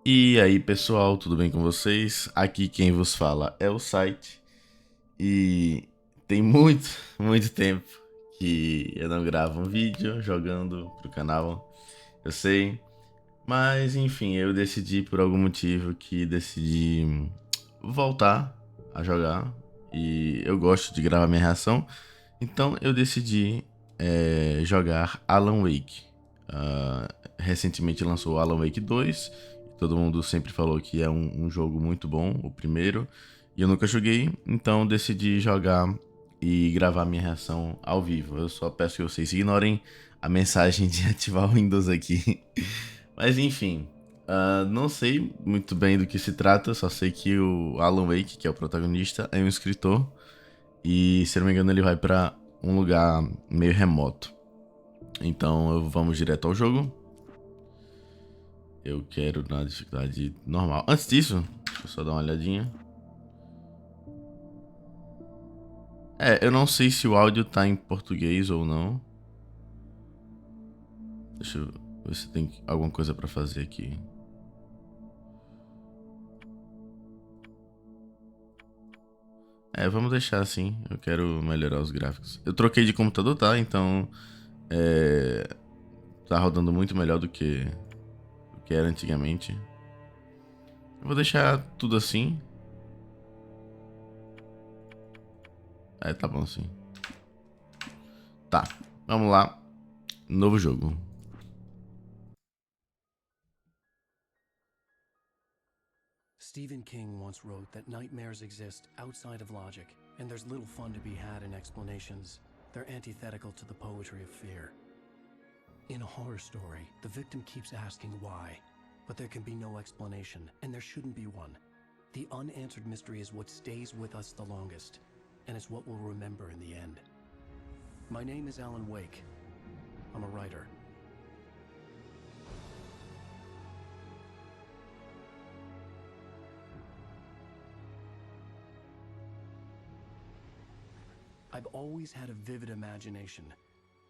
E aí pessoal, tudo bem com vocês? Aqui quem vos fala é o site e tem muito tempo que eu não gravo um vídeo jogando pro canal, eu sei, mas enfim, eu decidi por algum motivo que decidi voltar a jogar e eu gosto de gravar minha reação, então eu decidi jogar Alan Wake. Recentemente lançou Alan Wake 2. Todo mundo sempre falou que é um jogo muito bom, o primeiro. E eu nunca joguei, então decidi jogar e gravar minha reação ao vivo. Eu só peço que vocês ignorem a mensagem de ativar o Windows aqui. Mas enfim, não sei muito bem do que se trata, só sei que o Alan Wake, que é o protagonista, é um escritor. E se eu não me engano, ele vai pra um lugar meio remoto. Então vamos direto ao jogo. Eu quero na dificuldade normal. Antes disso, deixa eu só dar uma olhadinha. Eu não sei se o áudio tá em português ou não. Deixa eu ver se tem alguma coisa pra fazer aqui. Vamos deixar assim. Eu quero melhorar os gráficos. Eu troquei de computador, tá? Então, tá rodando muito melhor do que era antigamente. Eu vou deixar tudo assim. Tá bom assim. Tá, vamos lá. Novo jogo. Stephen King once wrote that nightmares exist outside of logic, and there's little fun to be had in explanations. They're antithetical to the poetry of fear. In a horror story, the victim keeps asking why, but there can be no explanation, and there shouldn't be one. The unanswered mystery is what stays with us the longest, and it's what we'll remember in the end. My name is Alan Wake. I'm a writer. I've always had a vivid imagination,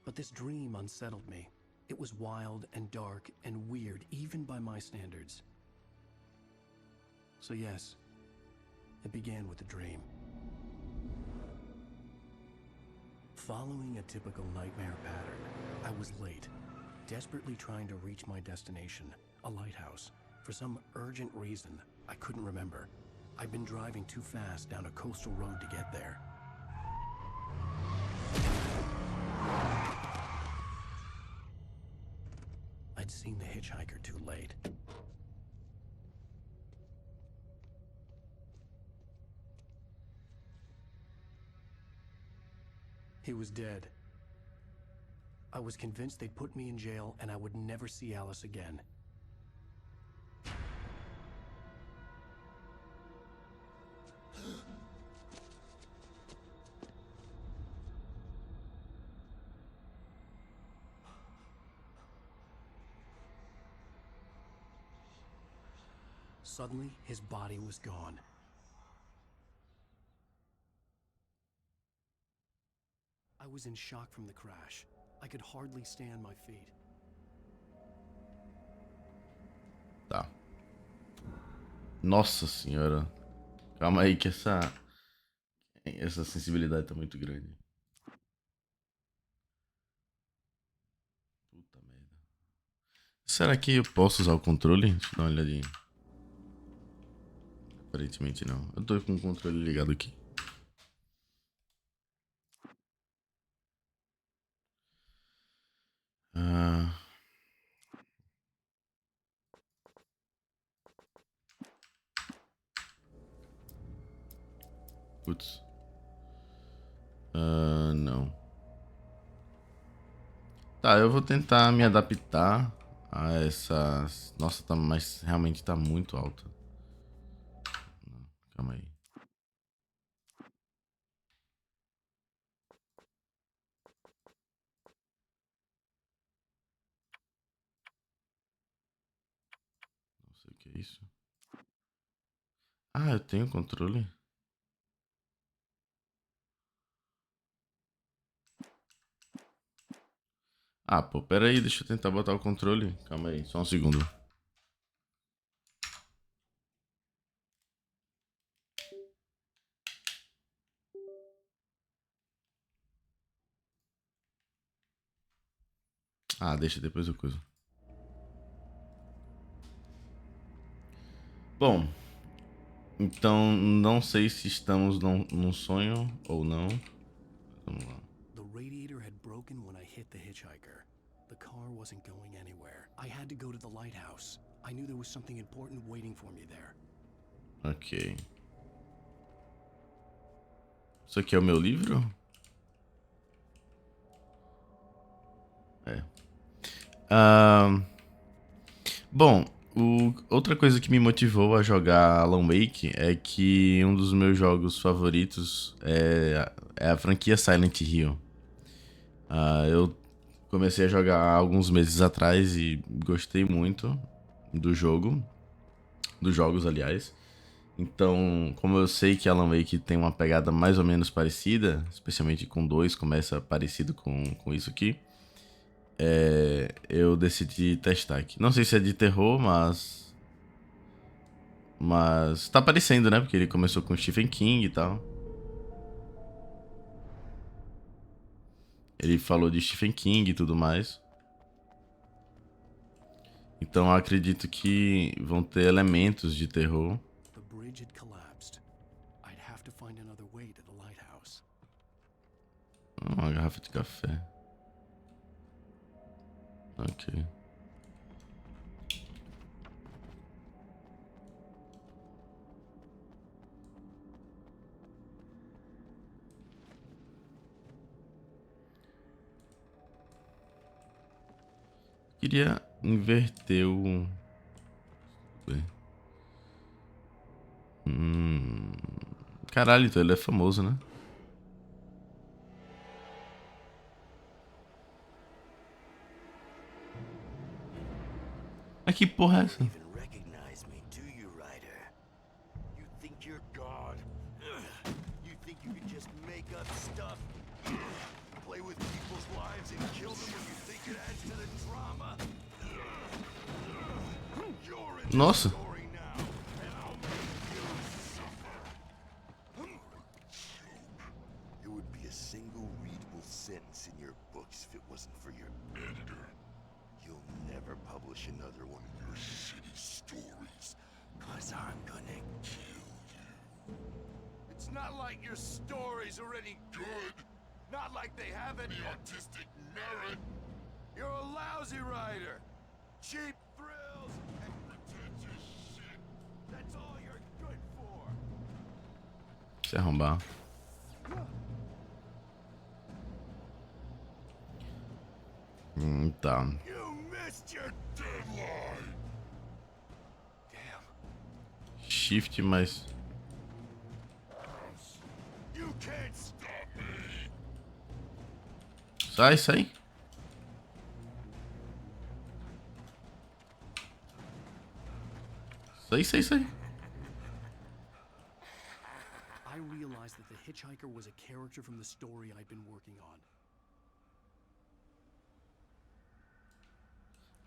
but this dream unsettled me. It was wild and dark and weird, even by my standards. So yes, it began with a dream. Following a typical nightmare pattern, I was late, desperately trying to reach my destination, a lighthouse. For some urgent reason, I couldn't remember. I'd been driving too fast down a coastal road to get there. I'd seen the hitchhiker too late. He was dead. I was convinced they'd put me in jail and I would never see Alice again. Suddenly, his body was gone. I was in shock from the crash. I could hardly stay on my feet. Tá. Nossa senhora. Calma aí que essa sensibilidade tá muito grande. Puta merda. Será que eu posso usar o controle? Deixa eu dar uma olhadinha. Aparentemente não. Eu tô com o controle ligado aqui. Ah. Putz. Não. Tá, eu vou tentar me adaptar a essas. Nossa, tá, mas realmente tá muito alta. Calma aí. Não sei o que é isso. Ah, eu tenho controle? Ah, pô, pera aí, deixa eu tentar botar o controle. Calma aí, só um segundo. Ah, deixa depois eu coisa. Bom, então não sei se estamos num sonho ou não. Vamos lá. The radiator had broken when I hit the hitchhiker. The car wasn't going anywhere. I had to go to the lighthouse. I knew there was something important waiting for me there. Ok. Isso aqui é o meu livro? É. Bom, outra coisa que me motivou a jogar Alan Wake é que um dos meus jogos favoritos é a franquia Silent Hill. Eu comecei a jogar há alguns meses atrás e gostei muito do jogo, dos jogos, aliás. Então, como eu sei que Alan Wake tem uma pegada mais ou menos parecida, especialmente com 2, começa parecido com isso aqui, eu decidi testar aqui. Não sei se é de terror, mas tá parecendo, né? Porque ele começou com Stephen King e tal. Ele falou de Stephen King e tudo mais. Então eu acredito que vão ter elementos de terror. The bridge had collapsed. I'd have to find another way to the lighthouse. Uma garrafa de café. Ok. Queria inverter o... Caralho, então ele é famoso, né? Mas que porra é essa? Even recognize me, do you, Ryder? You think you're God? You think you can just make up stuff? Play with people's lives and kill them when you think it adds to the drama? You're in the Nossa. story now, and I'll make you suffer. It would be a single readable sentence in your books if it wasn't for your editor. You'll never publish another one of your shitty stories, 'cause I'm gonna kill you. It's not like your stories are any good. Not like they have any artistic merit. You're a lousy writer. Cheap thrills and pretentious shit. That's all you're good for. Se arrombar. Tá. You missed your deadline. Damn. Shift mais... You can't stop me. Sai, sai. Sai. I realized that the hitchhiker was a character from the story I'd been working on.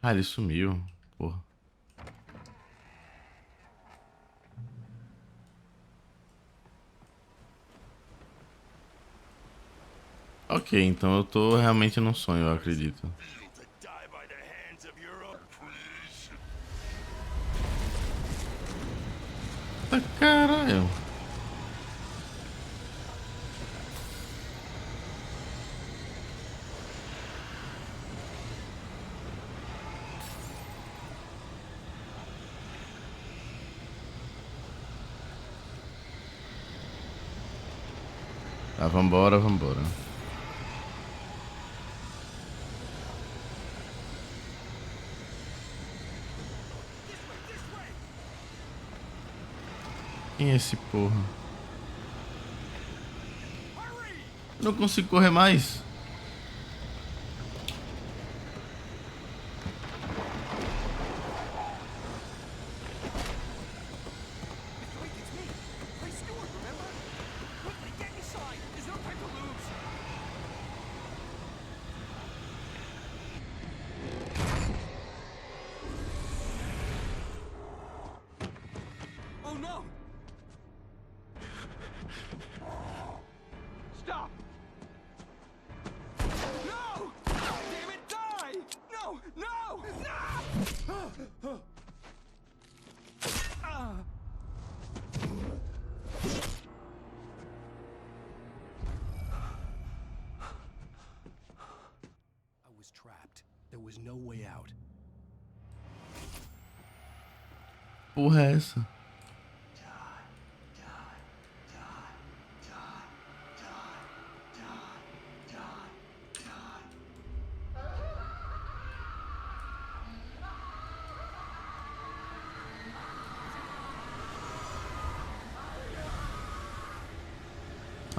Ah, ele sumiu. Porra. Ok, então eu tô realmente num sonho, eu acredito. Feel to die by the hands of your own creation. Tá caralho. Tá, vambora. Quem é esse porra? Eu não consigo correr mais. Wait, it's me. Hey, Stuart, remember? Quickly, get inside. There's no time to lose. Oh no! Stop! was no way out. Porra é essa?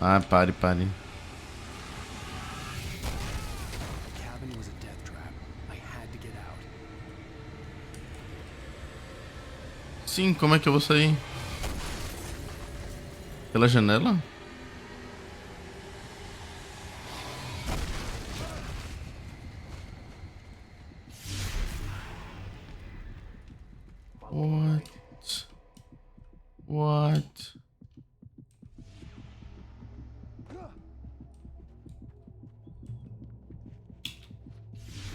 Ah, pare. The cabin was a death trap. I had to get out. Sim, como é que eu vou sair? Pela janela? What?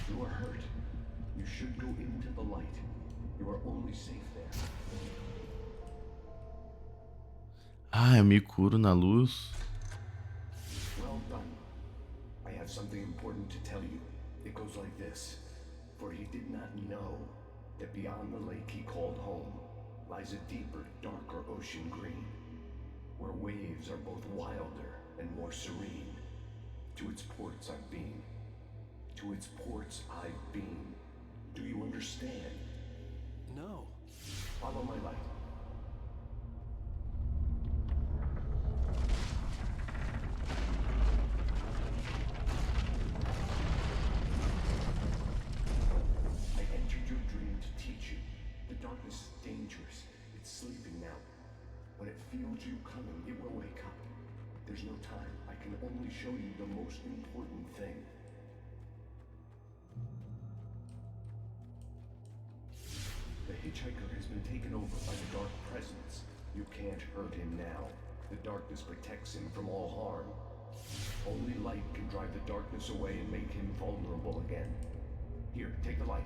You are hurt. You should go into the light. You are only safe there. Ah, eu me curo na luz. Well done. I have something important to tell you. It goes like this. For he did not know that beyond the lake he called home lies a deeper, darker ocean green, where waves are both wilder and more serene. To its ports I've been. To its ports I've been. Do you understand? No. Follow my light. I entered your dream to teach you. The darkness is dangerous. It's sleeping now. When it feels you coming, it will wake up. There's no time. I can only show you the most important thing. The hitchhiker has been taken over by the dark presence. You can't hurt him now. The darkness protects him from all harm. Only light can drive the darkness away and make him vulnerable again. Here, take the light.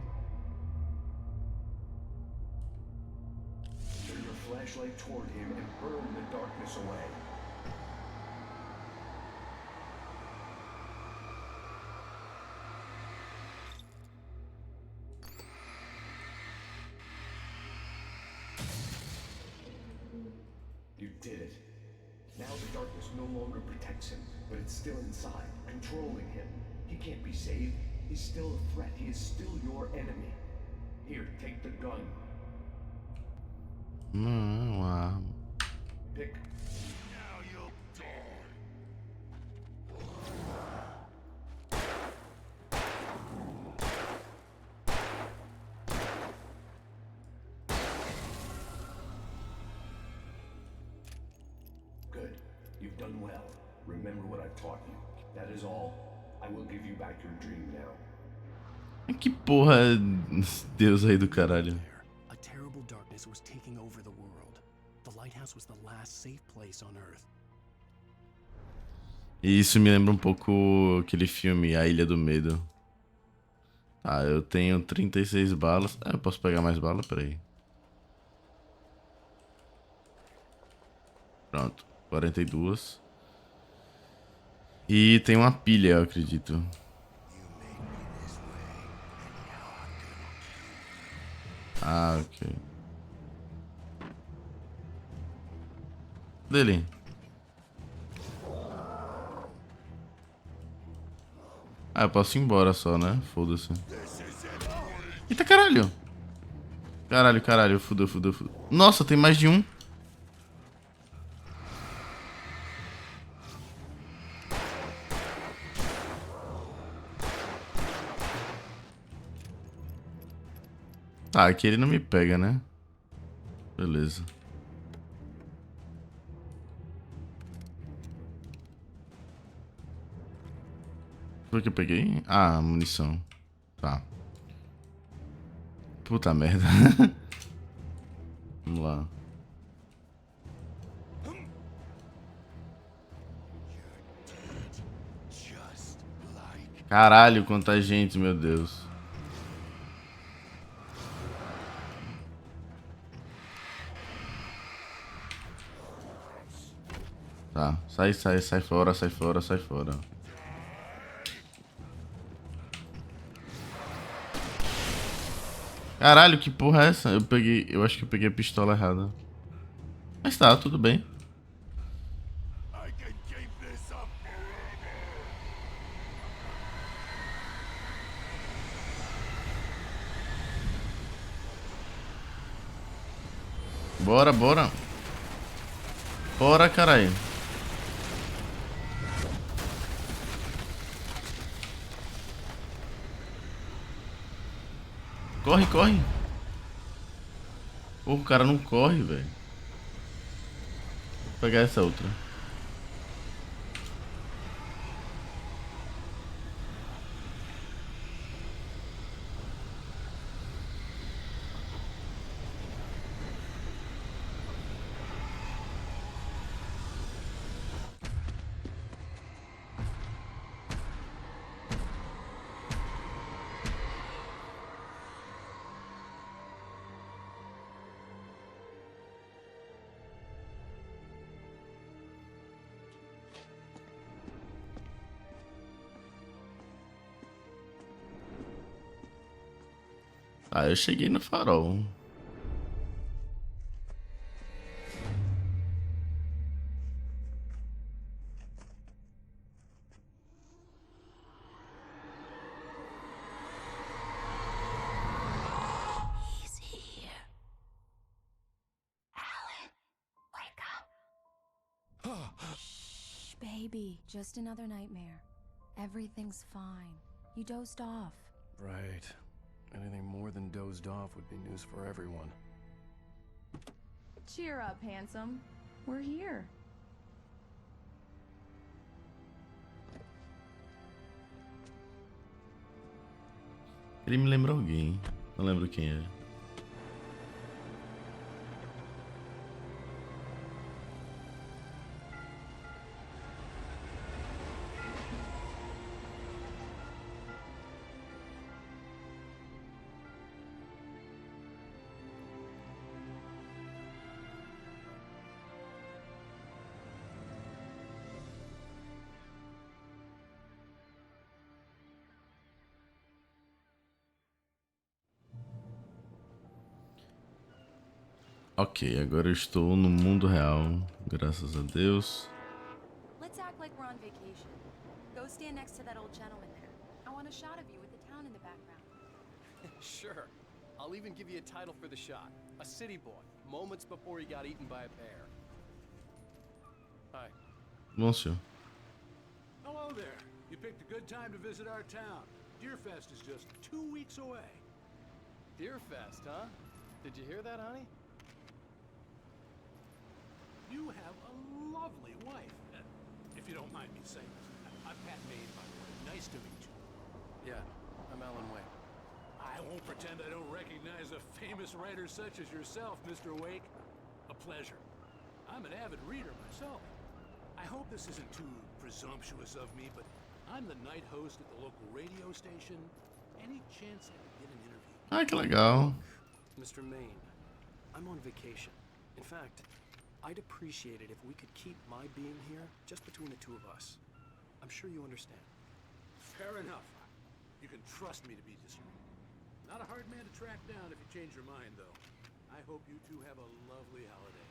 Turn your flashlight toward him and burn the darkness away. You did it. Now the darkness no longer protects him, but it's still inside, controlling him. He can't be saved. He's still a threat. He is still your enemy. Here, take the gun. Wow. Pick. Now you'll die. Good. You've done well. Remember what I've taught you. That is all. I will give you back your dream now. Que porra, Deus aí do caralho. There, a terrible darkness was taking over the world. The lighthouse was the last safe place on Earth. E isso me lembra um pouco aquele filme A Ilha do Medo. Tá, eu tenho 36 balas. Ah, eu posso pegar mais bala? Peraí. Pronto, 42. E tem uma pilha, eu acredito. Ah, ok. Dele. Ah, eu posso ir embora só, né? Foda-se. Eita, caralho. Caralho. Fudeu. Nossa, tem mais de um. Tá, aqui ele não me pega, né? Beleza. Foi o que eu peguei? Ah, munição. Tá. Puta merda. Vamos lá. Caralho, quanta gente, meu Deus. Tá, sai fora. Caralho, que porra é essa? Eu acho que eu peguei a pistola errada. Mas tá, tudo bem. I can keep this up forever. Bora, bora. Bora, caralho. Corre, corre. Porra, o cara não corre, velho. Vou pegar essa outra. Ah, eu cheguei no farol. He's here. Alan, wake up. Shh, baby. Just another nightmare. Everything's fine. You dozed off. Right. Anything more than dozed off would be news for everyone. Cheer up, handsome. We're here. Ele me lembra alguém. Não lembro quem é. Ok, agora eu estou no mundo real, graças a Deus. Let's act like we're on vacation. Go stand next to that old gentleman there. I want a shot of you with the town in the background. Sure. I'll even give you a title for the shot. A city boy, moments before he got eaten by a bear. Hi. Bom senhor. Hello there. You picked a good time to visit our town. Deerfest is just 2 weeks away. Deerfest, huh? Did you hear that, honey? You have a lovely wife. If you don't mind me saying. I'm Pat Maine, by the way. Nice to meet you. Yeah, I'm Alan Wake. I won't pretend I don't recognize a famous writer such as yourself, Mr. Wake. A pleasure. I'm an avid reader myself. I hope this isn't too presumptuous of me, but I'm the night host at the local radio station. Any chance I could get an interview? Ah, que legal. Mr. Maine, I'm on vacation. In fact, I'd appreciate it if we could keep my being here just between the two of us. I'm sure you understand. Fair enough. You can trust me to be discreet. Not a hard man to track down if you change your mind, though. I hope you two have a lovely holiday.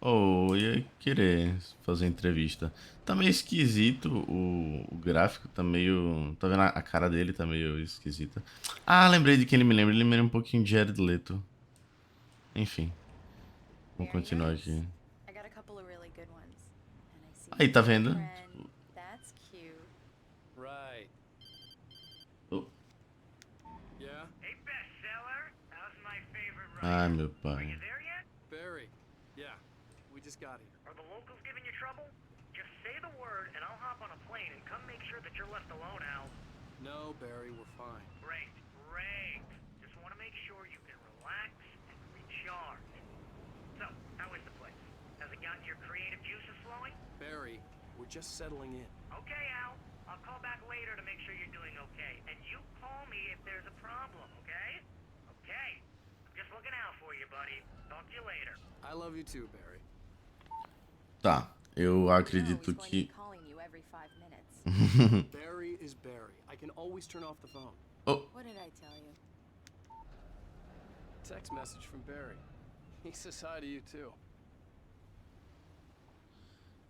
Oh, eu ia querer fazer entrevista. Tá meio esquisito o gráfico, tá meio... Tá vendo a cara dele, tá meio esquisita. Ah, lembrei de quem ele me lembra. Ele me lembra um pouquinho de Jared Leto. Enfim. Vamos continuar aqui. I got a couple of really good ones. And I see Aí, tá vendo? friend. That's cute. Right. Oh. Yeah? Hey, bestseller. How's my favorite Ai, writer? meu Are pai. you there yet? Barry. Yeah. We just got here. Are the locals giving you trouble? Just say the word, and I'll hop on a plane and come make sure that you're left alone, Al. No, Barry, we're fine. Great, great. Just want to make sure you can relax and recharge. So, how is the place? Has it gotten your creative juices flowing? Barry, we're just settling in. Okay, Al. I'll call back later to make sure you're doing okay. And you call me if there's a problem, okay? Okay. I'm just looking out for you, buddy. Talk to you later. I love you too, Barry. Tá, eu You know acredito he's going to que... be calling you every 5 minutes. Barry is Barry. I can always turn off the phone. Oh, What did I tell you? Text message from Barry. He says hi to you too.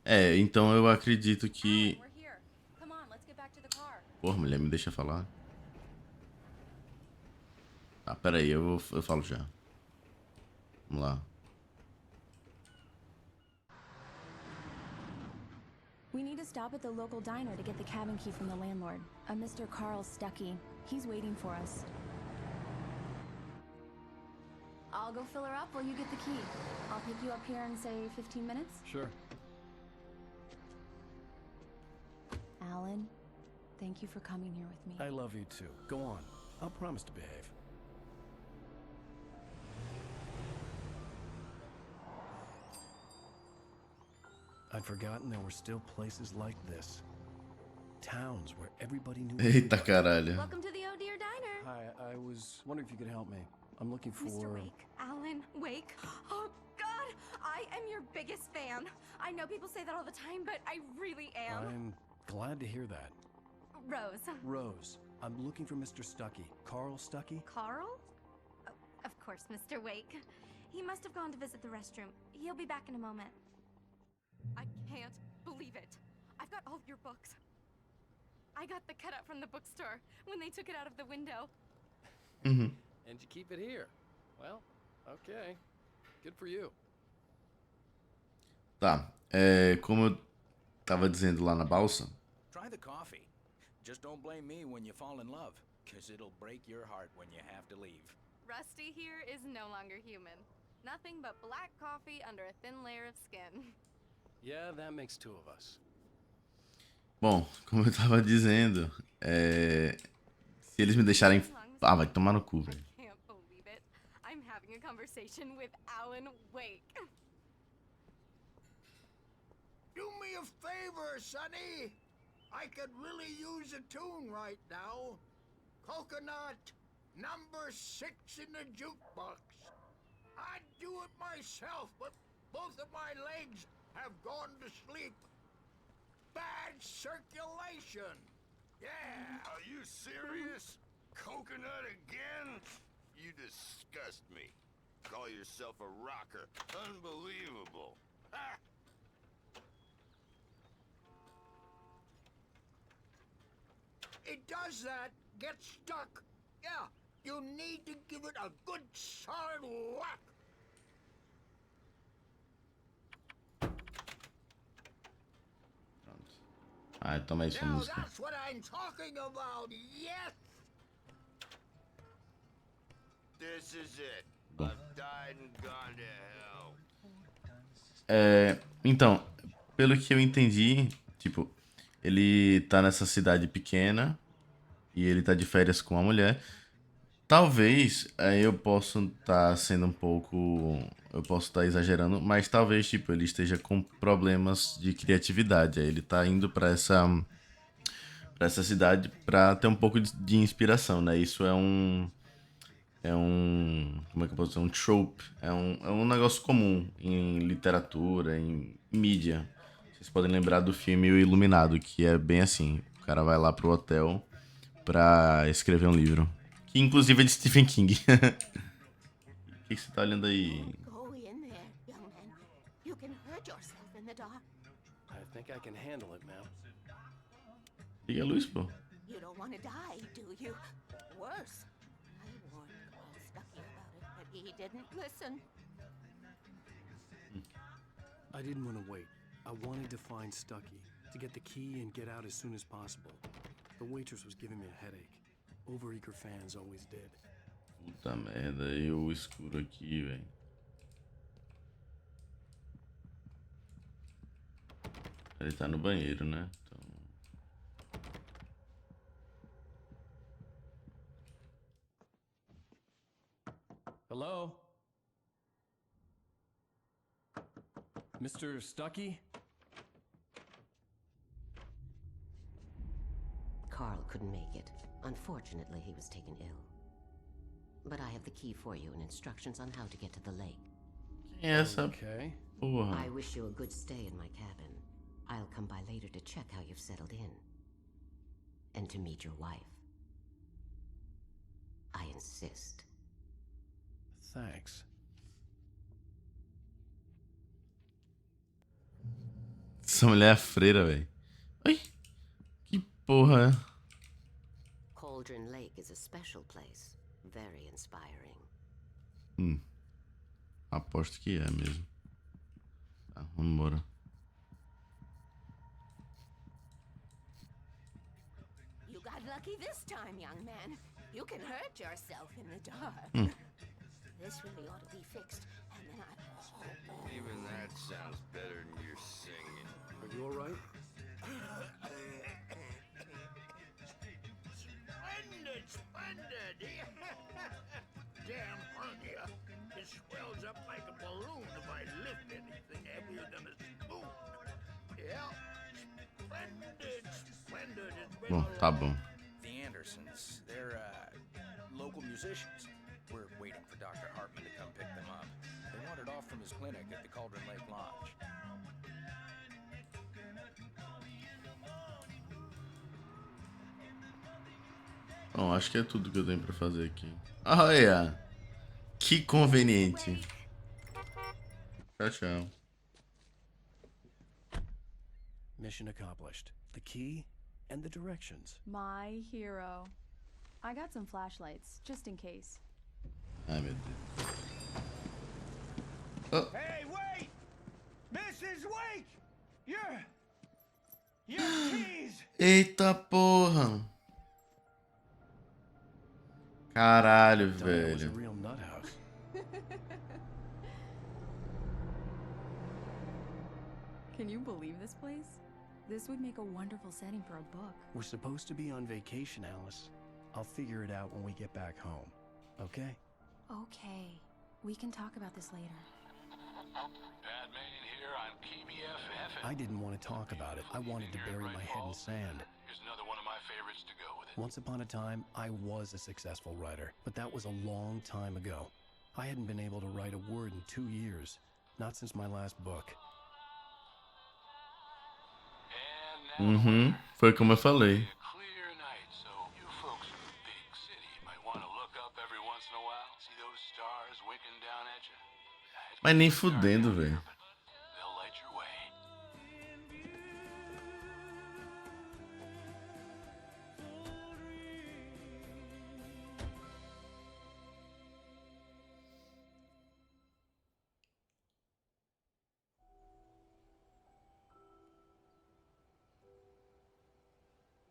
Então eu acredito Alan, que... we're here. Come on, let's get back to the car. Porra, mulher, me deixa falar. Ah, pera aí, eu falo já. Vamos lá. We need to stop at the local diner to get the cabin key from the landlord, a Mr. Carl Stuckey. He's waiting for us. I'll go fill her up while you get the key. I'll pick you up here in, say, 15 minutes? Sure. Alan, thank you for coming here with me. I love you too. Go on. I'll promise to behave. I'd forgotten there were still places like this. Towns where everybody knew Eita everybody. caralho. Welcome to the Oh Dear Diner. Hi, I was wondering if you could help me. I'm looking for... Mr. Wake. Alan Wake. Oh, God! I am your biggest fan. I know people say that all the time, but I really am. I'm glad to hear that. Rose. Rose, I'm looking for Mr. Stuckey. Carl Stuckey? Carl? Oh, of course, Mr. Wake. He must have gone to visit the restroom. He'll be back in a moment. I can't believe it. I've got all of your books. I got the cutout from the bookstore when they took it out of the window. Uhum. And you keep it here. Well, okay. Good for you. Tá, como eu tava dizendo lá na balsa, Try the coffee. Just don't blame me when you fall in love, cause it'll break your heart when you have to leave. Rusty here is no longer human. Nothing but black coffee under a thin layer of skin. Yeah, that makes two of us. bom, como eu tava dizendo, se eles me deixarem... Ah, vai tomar no cu, velho. I can't believe it. I'm having a conversation with Alan Wake. Do me a favor, Sonny. I could really use a tune right now. Coconut, number 6 in the jukebox. I'd do it myself, but both of my legs have gone to sleep. Bad circulation. Yeah. Are you serious? Coconut again? You disgust me. Call yourself a rocker. Unbelievable. Ha! It does that. Get stuck. Yeah, you need to give it a good solid whack. Pronto. Ah, toma aí sua Now música. that's what I'm talking about. Yes. This is it. Bom. I've died and gone to hell. Então, pelo que eu entendi, tipo, ele tá nessa cidade pequena e ele tá de férias com a mulher. Talvez eu possa estar sendo um pouco... Eu posso estar exagerando, mas talvez, tipo, ele esteja com problemas de criatividade. Aí ele tá indo pra essa cidade pra ter um pouco de inspiração, né? Isso é um... Como é que eu posso dizer? Um trope. É um negócio comum em literatura, em mídia. Vocês podem lembrar do filme O Iluminado, que é bem assim. O cara vai lá pro hotel pra escrever um livro. Que inclusive é de Stephen King. O que você tá olhando aí? Go in there, young man. You can hurt yourself in the dark. I think I can handle it, ma'am. Liga a luz, pô. You don't want to die, do you? Worse. I warned Carl Stuckey about it, but he didn't listen. I didn't want to wait. I wanted to find Stuckey, to get the key and get out as soon as possible. The waitress was giving me a headache. Overeager fans always did. Puta merda, e o escuro aqui, velho. Ele tá no banheiro, né? Então... Hello? Mr. Stuckey? Carl couldn't make it. Unfortunately, he was taken ill. But I have the key for you and instructions on how to get to the lake. Quem é essa Okay. porra? I wish you a good stay in my cabin. I'll come by later to check how you've settled in. And to meet your wife. Puta merda, e o escuro aqui, velho. I'll wish you a good stay in my cabin. I'll come by later to check how you've settled in. And to meet your wife. I insist. Thanks. Essa mulher é freira, velho. Ai, que porra. Cauldron Lake is a special place. Very inspiring. Aposto que é mesmo. Tá, vamos embora. You got lucky this time, young man. You can hurt yourself in the dark. This really ought to be fixed, and then Even that sounds better than your singing. Are you all right? Splendid! Damn hernia. It swells up like a balloon if I lift anything heavier than a spoon. Yeah, splendid. It's been Bom, tá bom. The Andersons, they're local musicians. We're waiting for Dr. Hartman to come pick them up. They wandered off from his clinic at the Cauldron Lake Lodge. Bom, acho que é tudo que eu tenho pra fazer aqui. Olha! Que conveniente. Tchau, tchau. Mission accomplished. The key and the directions. My hero. I got some flashlights, just in case. Ai, meu Deus. Oh. Hey, wait! Mrs. Wake! Your keys! Eita porra! Caralho, velho. Can you believe this place? This would make a wonderful setting for a book. We're supposed to be on vacation, Alice. I'll figure it out when we get back home. Okay? Okay. We can talk about this later. Batman here on PBFF. I didn't want to talk about it. I wanted to bury my head in sand. Here's another one of my favorites to go with it. Once upon a time, I was a successful writer, but that was a long time ago. I hadn't been able to write a word in 2 years, not since my last book. Foi como eu falei. Clear night, so you folks in the big city might want to look up every once in a while, see those stars winking down at you. Mas nem fudendo, velho. They'll light your way.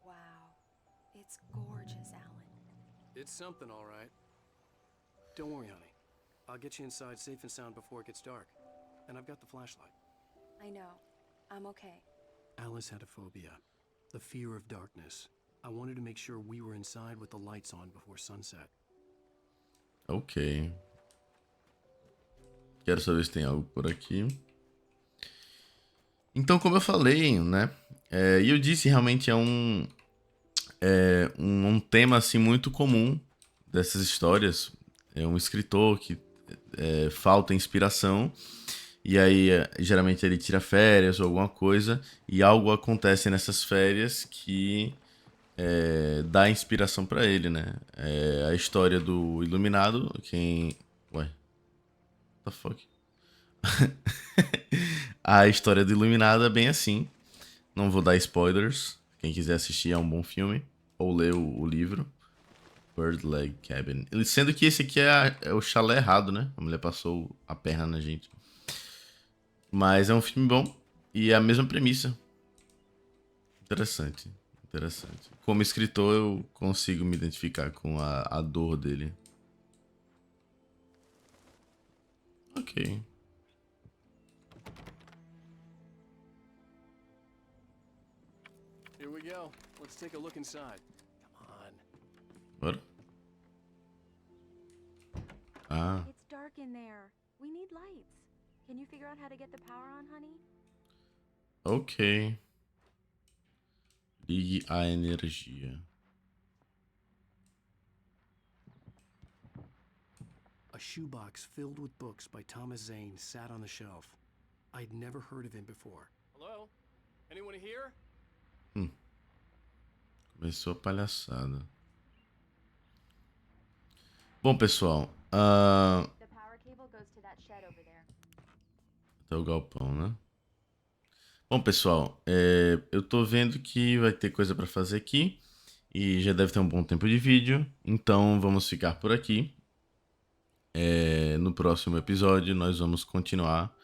Wow. It's gorgeous, Alan. It's something, all right. Don't worry, honey. I'll get you inside safe and sound before it gets dark. And I've got the flashlight. I know. I'm okay. Alice had a phobia. The fear of darkness. I wanted to make sure we were inside with the lights on before sunset. Ok. Quero saber se tem algo por aqui. Então, como eu falei, né? E eu disse, realmente é um tema assim muito comum dessas histórias. É um escritor que falta inspiração e aí geralmente ele tira férias ou alguma coisa e algo acontece nessas férias que dá inspiração pra ele, né? A história do Iluminado, What the fuck? A história do Iluminado é bem assim. Não vou dar spoilers. Quem quiser assistir é um bom filme. Ou ler o livro. Bird Leg Cabin. Sendo que esse aqui é o chalé errado, né? A mulher passou a perna na gente. Mas é um filme bom. E é a mesma premissa. Interessante. Interessante. Como escritor, eu consigo me identificar com a dor dele. Ok. Here we go. Let's take a look inside. Come on. Bora. Ah. It's dark in there. We need lights. Can you figure out how to get the power on, honey? Ok. Ligue a energia. A shoebox filled with books by Thomas Zane sat on the shelf. I'd never heard of him before. Hello? Anyone here? Começou a palhaçada. Bom, pessoal, até o galpão, né? Bom, pessoal, eu tô vendo que vai ter coisa pra fazer aqui e já deve ter um bom tempo de vídeo, então vamos ficar por aqui. No próximo episódio nós vamos continuar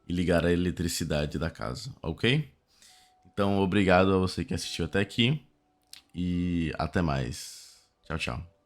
e ligar a eletricidade da casa, ok? Então, obrigado a você que assistiu até aqui e até mais. Tchau, tchau.